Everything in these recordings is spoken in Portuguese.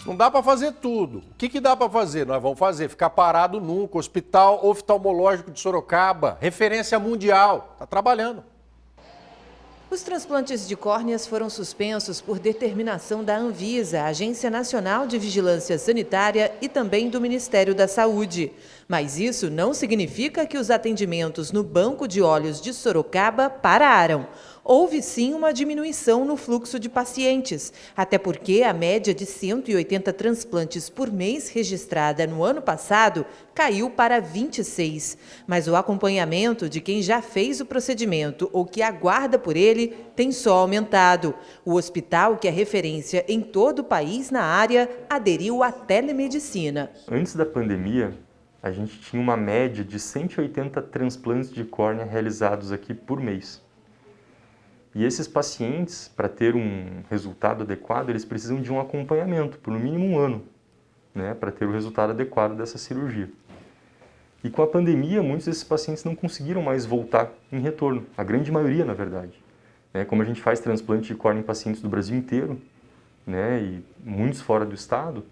Não dá para fazer tudo. O que dá para fazer? Nós vamos fazer, ficar parado nunca. Hospital Oftalmológico de Sorocaba, referência mundial, está trabalhando. Os transplantes de córneas foram suspensos por determinação da Anvisa, Agência Nacional de Vigilância Sanitária, e também do Ministério da Saúde. Mas isso não significa que os atendimentos no Banco de Olhos de Sorocaba pararam. Houve sim uma diminuição no fluxo de pacientes, até porque a média de 180 transplantes por mês registrada no ano passado caiu para 26. Mas o acompanhamento de quem já fez o procedimento ou que aguarda por ele tem só aumentado. O hospital, que é referência em todo o país na área, aderiu à telemedicina. Antes da pandemia, a gente tinha uma média de 180 transplantes de córnea realizados aqui por mês. E esses pacientes, para ter um resultado adequado, eles precisam de um acompanhamento, por no mínimo um ano, né, para ter o resultado adequado dessa cirurgia. E com a pandemia, muitos desses pacientes não conseguiram mais voltar em retorno, a grande maioria, na verdade. Como a gente faz transplante de córnea em pacientes do Brasil inteiro, né, e muitos fora do estado,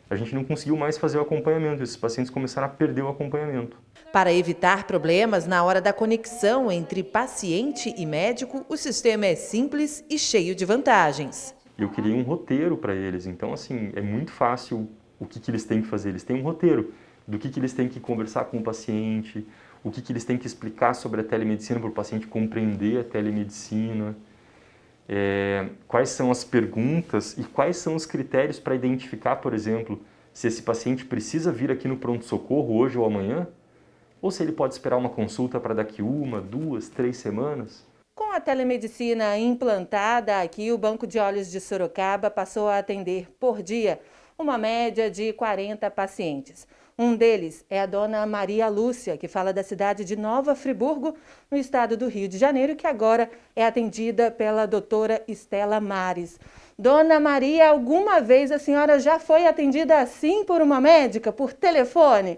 a gente não conseguiu mais fazer o acompanhamento, esses pacientes começaram a perder o acompanhamento. Para evitar problemas na hora da conexão entre paciente e médico, o sistema é simples e cheio de vantagens. Eu criei um roteiro para eles, então assim, é muito fácil o que eles têm que fazer. Eles têm um roteiro do que eles têm que conversar com o paciente, o que eles têm que explicar sobre a telemedicina para o paciente compreender a telemedicina, quais são as perguntas e quais são os critérios para identificar, por exemplo, se esse paciente precisa vir aqui no pronto-socorro hoje ou amanhã, ou se ele pode esperar uma consulta para daqui 1, 2, 3 semanas. Com a telemedicina implantada aqui, o Banco de Olhos de Sorocaba passou a atender por dia uma média de 40 pacientes. Um deles é a dona Maria Lúcia, que fala da cidade de Nova Friburgo, no estado do Rio de Janeiro, que agora é atendida pela doutora Estela Mares. Dona Maria, alguma vez a senhora já foi atendida assim por uma médica, por telefone?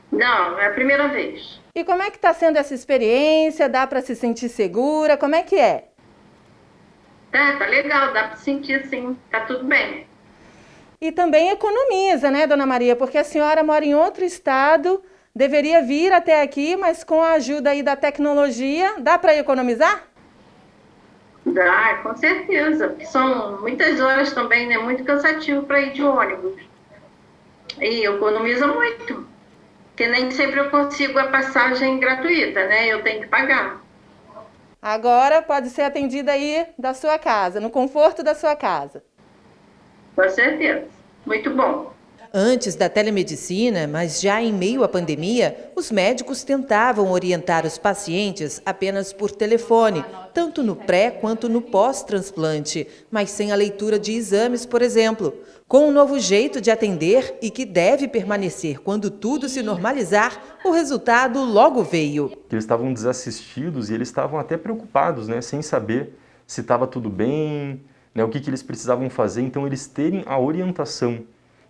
Não, é a primeira vez. E como é que está sendo essa experiência? Dá para se sentir segura? Como é que é? Tá legal, dá para sentir sim, tá tudo bem. E também economiza, né, dona Maria? Porque a senhora mora em outro estado, deveria vir até aqui, mas com a ajuda aí da tecnologia, dá para economizar? Dá, com certeza, porque são muitas horas também, né? Muito cansativo para ir de ônibus. E economiza muito, porque nem sempre eu consigo a passagem gratuita, né? Eu tenho que pagar. Agora pode ser atendida aí da sua casa, no conforto da sua casa. Com certeza, muito bom. Antes da telemedicina, mas já em meio à pandemia, os médicos tentavam orientar os pacientes apenas por telefone, tanto no pré quanto no pós-transplante, mas sem a leitura de exames, por exemplo. Com um novo jeito de atender e que deve permanecer quando tudo se normalizar, o resultado logo veio. Eles estavam desassistidos e eles estavam até preocupados, né, sem saber se estava tudo bem, né, o que eles precisavam fazer. Então, eles terem a orientação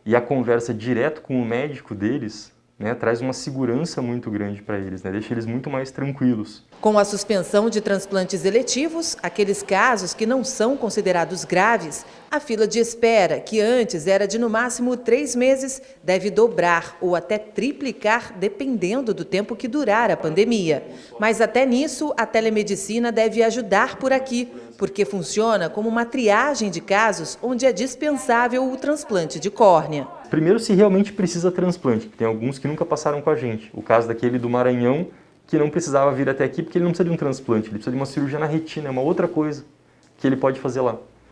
e a conversa direto com o médico deles, né, traz uma segurança muito grande para eles, né, deixa eles muito mais tranquilos. Com a suspensão de transplantes eletivos, aqueles casos que não são considerados graves, a fila de espera, que antes era de no máximo 3 meses, deve dobrar ou até triplicar, dependendo do tempo que durar a pandemia. Mas até nisso, a telemedicina deve ajudar por aqui, porque funciona como uma triagem de casos onde é dispensável o transplante de córnea. Primeiro, se realmente precisa transplante, tem alguns que nunca passaram com a gente. O caso daquele do Maranhão, que não precisava vir até aqui porque ele não precisa de um transplante, ele precisa de uma cirurgia na retina, é uma outra coisa que ele pode fazer lá.